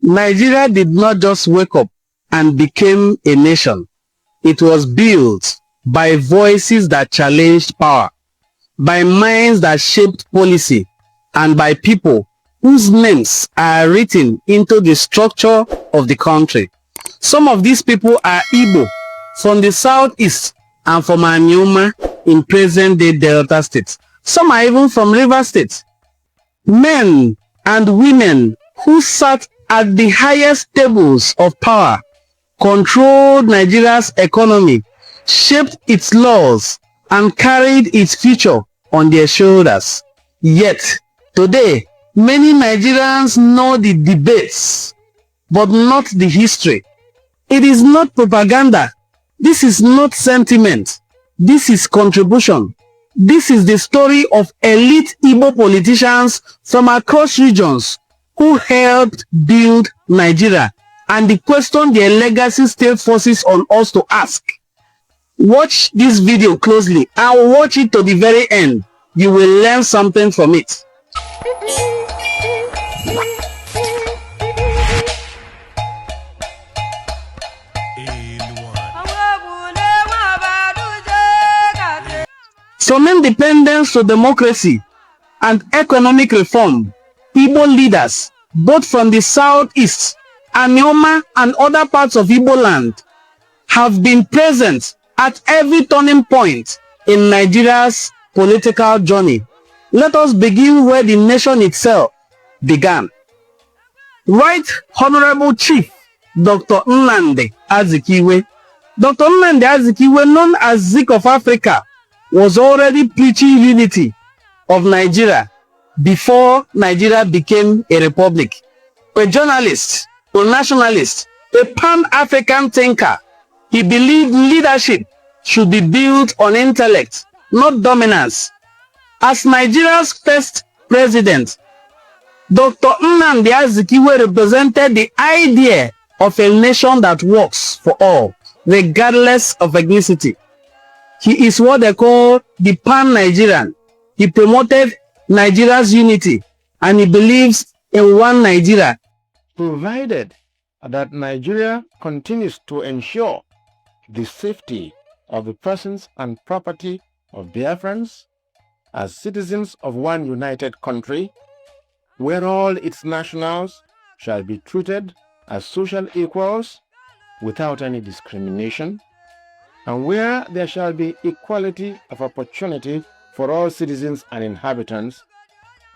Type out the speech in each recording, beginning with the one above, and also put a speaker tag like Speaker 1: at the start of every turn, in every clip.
Speaker 1: Nigeria did not just wake up and became a nation. It was built by voices that challenged power, by minds that shaped policy, and by people whose names are written into the structure of the country. Some of these people are Igbo from the South-East and from Anioma in present-day Delta State. Some are even from River State. Men and women who sat at the highest tables of power, controlled Nigeria's economy, shaped its laws, and carried its future on their shoulders. Yet, today, many Nigerians know the debates, but not the history. It is not propaganda. This is not sentiment. This is contribution. This is the story of elite Igbo politicians from across regions who helped build Nigeria, and the question their legacy still forces on us to ask. Watch this video closely and watch it to the very end. You will learn something from it. From independence to democracy and economic reform, Igbo leaders, both from the South-East, Anioma, and other parts of Igbo land, have been present at every turning point in Nigeria's political journey. Let us begin where the nation itself began. Right Honorable Chief Dr. Nnamdi Azikiwe. Dr. Nnamdi Azikiwe, known as Zik of Africa, was already preaching unity of Nigeria before Nigeria became a republic. A journalist, a nationalist, a pan-African thinker, he believed leadership should be built on intellect, not dominance. As Nigeria's first president, Dr. Nnamdi Azikiwe represented the idea of a nation that works for all, regardless of ethnicity. He is what they call the pan-Nigerian. He promoted Nigeria's unity, and he believes in one Nigeria,
Speaker 2: provided that Nigeria continues to ensure the safety of the persons and property of Biafrans as citizens of one united country, where all its nationals shall be treated as social equals without any discrimination, and where there shall be equality of opportunity for all citizens and inhabitants.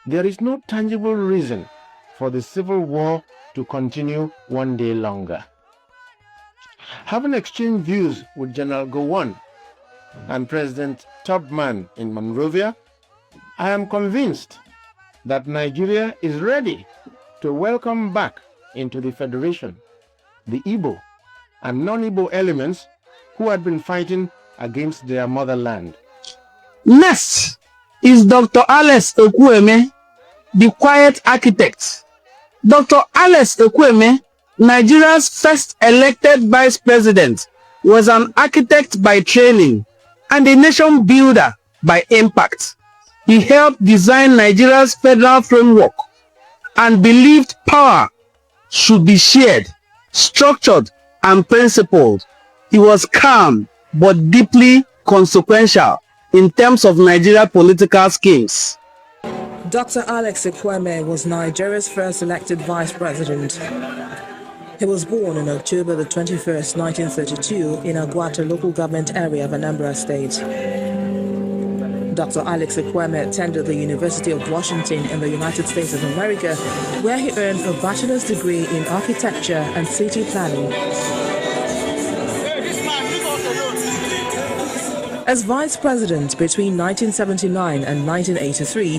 Speaker 2: There is no tangible reason for the civil war to continue one day longer. Having exchanged views with General Gowon and President Tubman in Monrovia, I am convinced that Nigeria is ready to welcome back into the Federation the Igbo and non-Igbo elements who had been fighting against their motherland.
Speaker 1: Next is Dr. Ekwueme, the quiet architect. Dr. Ekwueme, Nigeria's first elected vice president, was an architect by training and a nation builder by impact. He helped design Nigeria's federal framework and believed power should be shared, structured, and principled. He was calm but deeply consequential in terms of Nigeria political schemes.
Speaker 3: Dr. Ekwueme was Nigeria's first elected vice president. He was born on October the 21st, 1932 in Agwata local government area of Anambra State. Dr. Ekwueme attended the University of Washington in the United States of America, where he earned a bachelor's degree in architecture and city planning. As vice president between 1979 and 1983,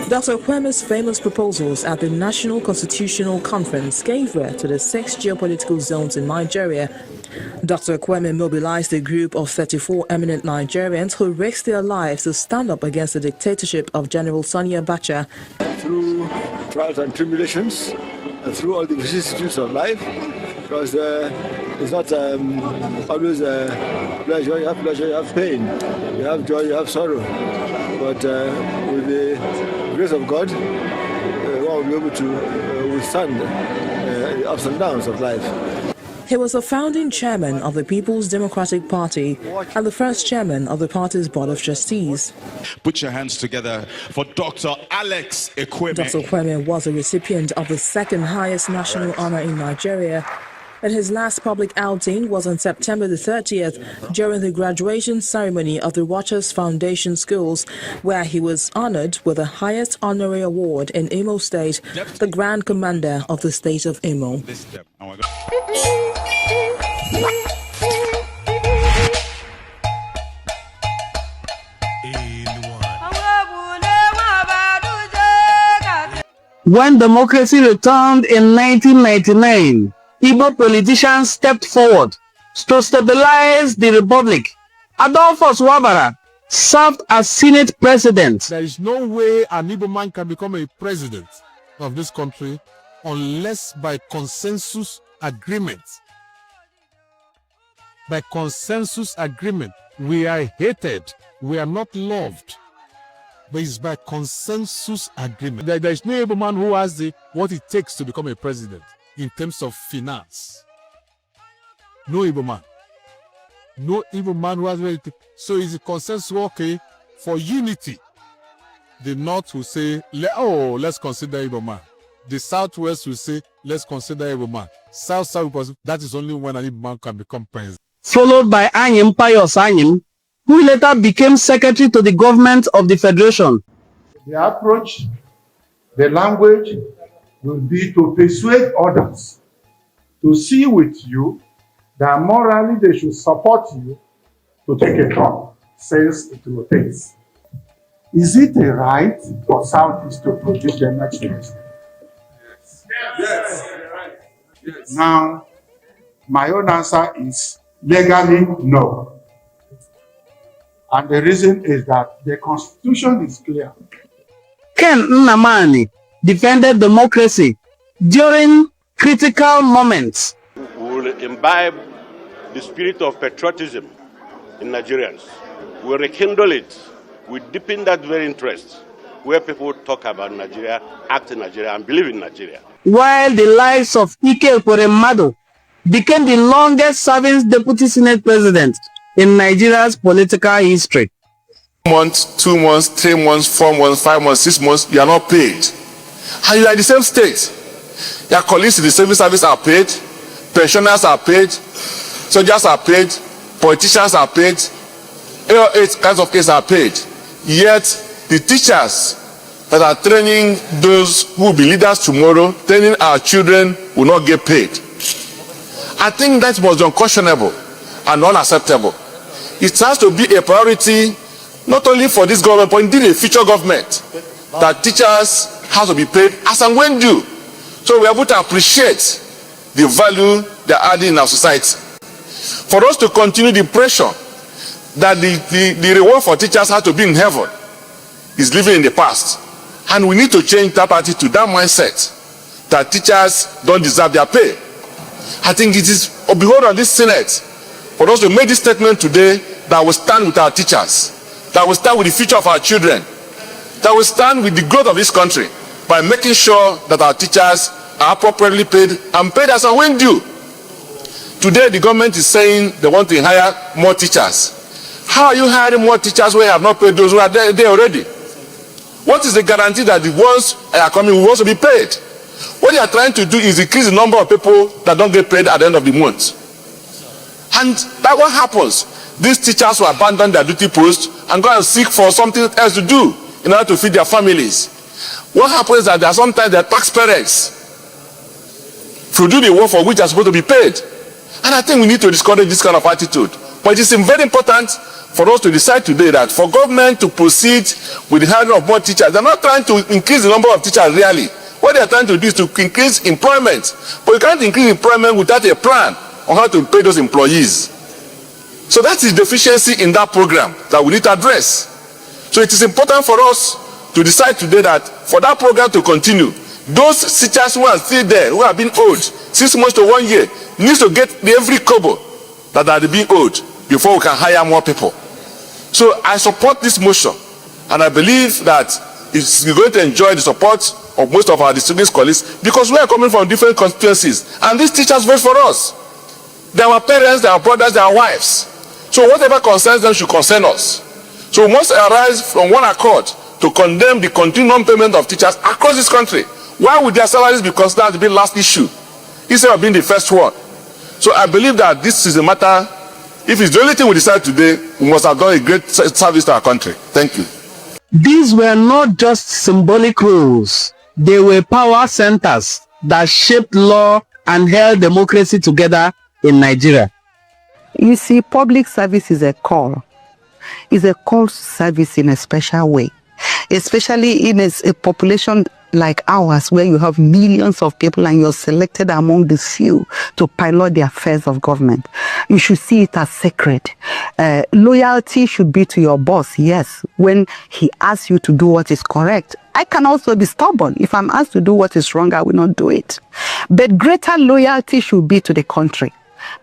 Speaker 3: Dr. Ekwueme's famous proposals at the National Constitutional Conference gave birth to the 6 geopolitical zones in Nigeria. Dr. Ekwueme mobilized a group of 34 eminent Nigerians who risked their lives to stand up against the dictatorship of General Sani Abacha.
Speaker 4: Through trials and tribulations, and through all the vicissitudes of life, because it's not always pleasure. You have pain, you have joy, you have sorrow. But with the grace of God, one will be able to withstand the ups and downs of life.
Speaker 3: He was the founding chairman of the People's Democratic Party and the first chairman of the party's board of trustees.
Speaker 5: Put your hands together for Dr. Alex Ekwueme.
Speaker 3: Dr. Ekwueme was a recipient of the second highest national honor in Nigeria, and his last public outing was on September the 30th during the graduation ceremony of the Watchers Foundation Schools, where he was honored with the highest honorary award in Imo State, the Grand Commander of the state of Imo.
Speaker 1: When democracy returned in 1999, Igbo politicians stepped forward to stabilize the republic. Adolphus Wabara served as Senate president.
Speaker 6: There is no way an Igbo man can become a president of this country unless by consensus agreement. By consensus agreement. We are hated. We are not loved. But it's by consensus agreement. There is no Igbo man who has what it takes to become a president in terms of finance. No Igbo man. No Igbo man who has what it takes. So it's a consensus, okay, for unity. The North will say, let's consider Igbo man. The Southwest will say, let's consider Igbo man. South, that is only when an Igbo man can become president.
Speaker 1: Followed by Anyim Pius Anyim, who later became secretary to the government of the Federation.
Speaker 7: The approach, the language will be to persuade others to see with you that morally they should support you to take a turn, since it rotates. Is it a right for Southeast to produce the next president? Yes. Yes. Now, my own answer is legally no. And the reason is that the Constitution is clear.
Speaker 1: Ken Nnamdi defended democracy during critical moments.
Speaker 8: We will imbibe the spirit of patriotism in Nigerians. We will rekindle it. We deepen that very interest where people talk about Nigeria, act in Nigeria, and believe in Nigeria.
Speaker 1: While the lives of Ike Ekweremadu became the longest serving deputy Senate president in Nigeria's political history.
Speaker 9: 1 month, 2 months, 3 months, 4 months, 5 months, 6 months, you are not paid. And you are in the same state. Your colleagues in the civil service are paid, pensioners are paid, soldiers are paid, politicians are paid, 8 kinds of cases are paid. Yet the teachers that are training those who will be leaders tomorrow, training our children, will not get paid. I think that was unconscionable and unacceptable. It has to be a priority not only for this government, but indeed a future government, that teachers have to be paid as and when due. So we are able to appreciate the value they are adding in our society. For us to continue the pressure that the reward for teachers has to be in heaven is living in the past. And we need to change that attitude, that mindset, that teachers don't deserve their pay. I think it is behold on this Senate for us to make this statement today that will stand with our teachers, that will stand with the future of our children, that will stand with the growth of this country by making sure that our teachers are appropriately paid and paid as and when due. Today the government is saying they want to hire more teachers. How are you hiring more teachers when you have not paid those who are there already? What is the guarantee that the ones that are coming will also be paid? What they are trying to do is increase the number of people that don't get paid at the end of the month. And that what happens. These teachers will abandon their duty post and go and seek for something else to do in order to feed their families. What happens is that there are sometimes their taxpayers to do the work for which they are supposed to be paid. And I think we need to discourage this kind of attitude. But it is very important for us to decide today that for government to proceed with the hiring of more teachers, they're not trying to increase the number of teachers really. What they are trying to do is to increase employment. But you can't increase employment without a plan on how to pay those employees. So that is deficiency in that program that we need to address. So it is important for us to decide today that for that program to continue, those teachers who are still there, who have been owed 6 months to 1 year, needs to get every kobo that are being owed before we can hire more people. So I support this motion, and I believe that is going to enjoy the support of most of our distinguished colleagues because we are coming from different constituencies. And these teachers vote for us. They are our parents, they are our brothers, they are our wives. So whatever concerns them should concern us. So we must arise from one accord to condemn the continued non-payment of teachers across this country. Why would their salaries be considered to be the last issue instead of being the first one? So I believe that this is a matter, if it's the only thing we decide today, we must have done a great service to our country. Thank you.
Speaker 1: These were not just symbolic rules. They were power centers that shaped law and held democracy together in Nigeria.
Speaker 10: You see, public service is a call. It's a call to service in a special way, especially in a population like ours, where you have millions of people and you're selected among the few to pilot the affairs of government. You should see it as sacred. Loyalty should be to your boss, yes, when he asks you to do what is correct. I can also be stubborn. If I'm asked to do what is wrong, I will not do it. But greater loyalty should be to the country,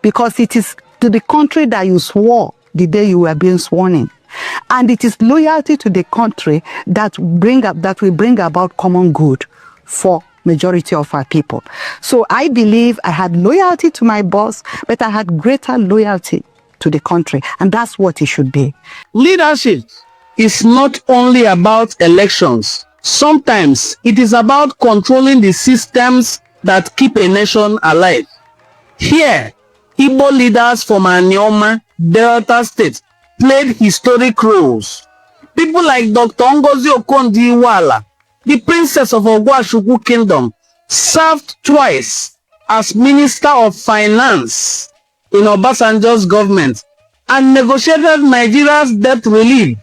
Speaker 10: because it is to the country that you swore the day you were being sworn in. And it is loyalty to the country that will bring about common good for majority of our people. So I believe I had loyalty to my boss, but I had greater loyalty to the country. And that's what it should be.
Speaker 1: Leadership is not only about elections. Sometimes it is about controlling the systems that keep a nation alive. Here, Igbo leaders from Anioma, Delta State, played historic roles. People like Dr. Ngozi Okonjo-Iweala, the princess of Ogwashukwu Kingdom, served twice as Minister of Finance in Obasanjo's government and negotiated Nigeria's debt relief,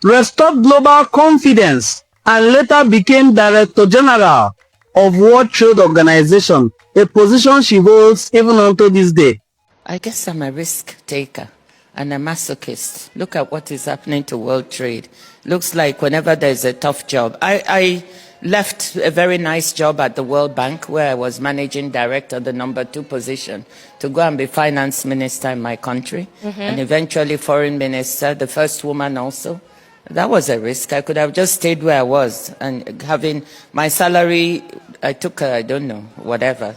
Speaker 1: restored global confidence, and later became Director General of World Trade Organization, a position she holds even until this day.
Speaker 11: I guess I'm a risk taker and a masochist. Look at what is happening to world trade. Looks like whenever there's a tough job. I left a very nice job at the World Bank, where I was managing director, the #2 position, to go and be finance minister in my country, and eventually foreign minister, the first woman also. That was a risk. I could have just stayed where I was, and having my salary, I took, I don't know, whatever,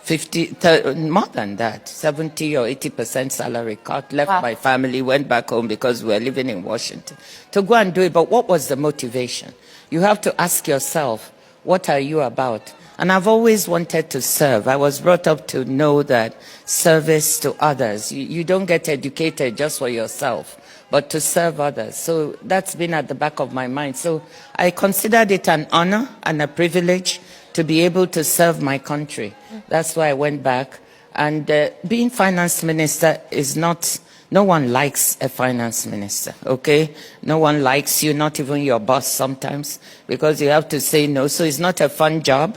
Speaker 11: 50, more than that, 70 or 80% salary cut, left my family, went back home because we were living in Washington, to go and do it. But what was the motivation? You have to ask yourself, what are you about? And I've always wanted to serve. I was brought up to know that service to others, you don't get educated just for yourself, but to serve others. So that's been at the back of my mind. So I considered it an honor and a privilege to be able to serve my country. That's why I went back. And being finance minister is not, no one likes a finance minister, okay? No one likes you, not even your boss sometimes, because you have to say no. So it's not a fun job,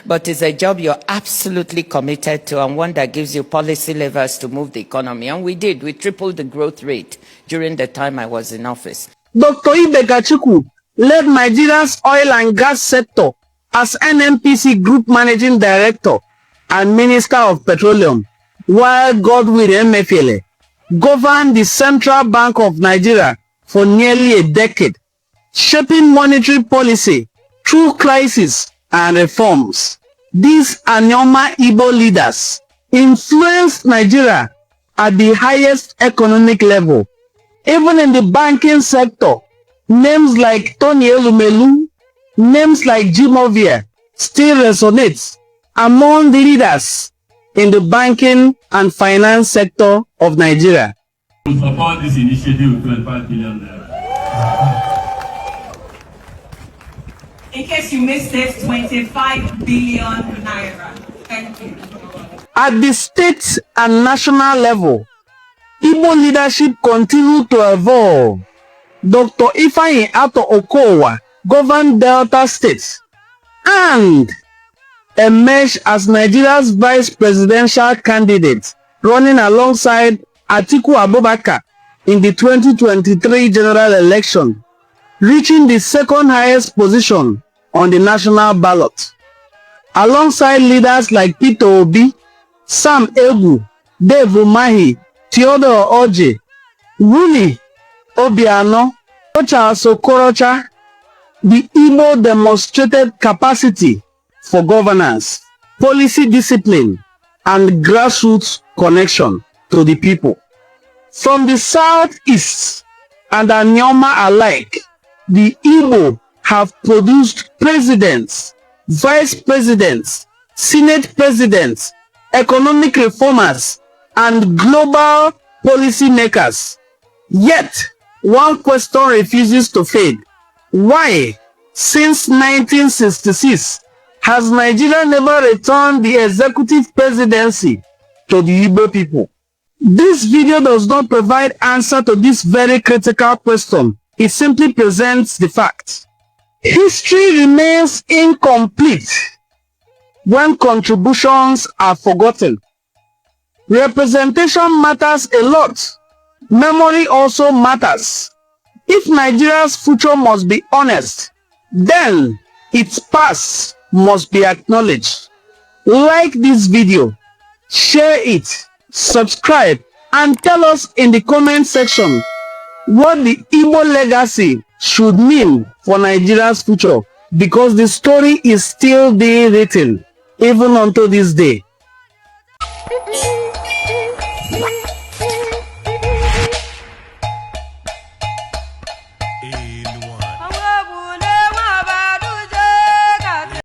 Speaker 11: but it's a job you're absolutely committed to, and one that gives you policy levers to move the economy. And we did. We tripled the growth rate during the time I was in office.
Speaker 1: Dr. Ibe Kachikwu led Nigeria's oil and gas sector as NNPC Group Managing Director and Minister of Petroleum, while Godwin Emefiele governed the Central Bank of Nigeria for nearly a decade, shaping monetary policy through crisis and reforms. These Anioma Igbo leaders influenced Nigeria at the highest economic level. Even in the banking sector, names like Tony Elumelu, names like Jimovia still resonates among the leaders in the banking and finance sector of Nigeria.
Speaker 12: To support this initiative with 25 billion naira.
Speaker 13: In case you missed it, 25 billion naira. Thank you.
Speaker 1: At the state and national level, Igbo leadership continued to evolve. Dr. Ifeanyi Ato Okowa governed Delta State and emerged as Nigeria's vice presidential candidate, running alongside Atiku Abubakar in the 2023 general election, reaching the second highest position on the national ballot. Alongside leaders like Peter Obi, Sam Egwu, Dave Umahi, Theodore Oje, Wuni Obiano, Ocha Sokorocha, the Igbo demonstrated capacity for governance, policy discipline, and grassroots connection to the people. From the South-East and Anioma alike, the Igbo have produced presidents, vice presidents, senate presidents, economic reformers, and global policymakers. Yet, one question refuses to fade. Why, since 1966, has Nigeria never returned the executive presidency to the Igbo people? This video does not provide answer to this very critical question. It simply presents the fact. History remains incomplete when contributions are forgotten. Representation matters a lot. Memory also matters. If Nigeria's future must be honest, then its past must be acknowledged. Like this video, share it, subscribe, and tell us in the comment section what the Igbo legacy should mean for Nigeria's future, because the story is still being written even until this day.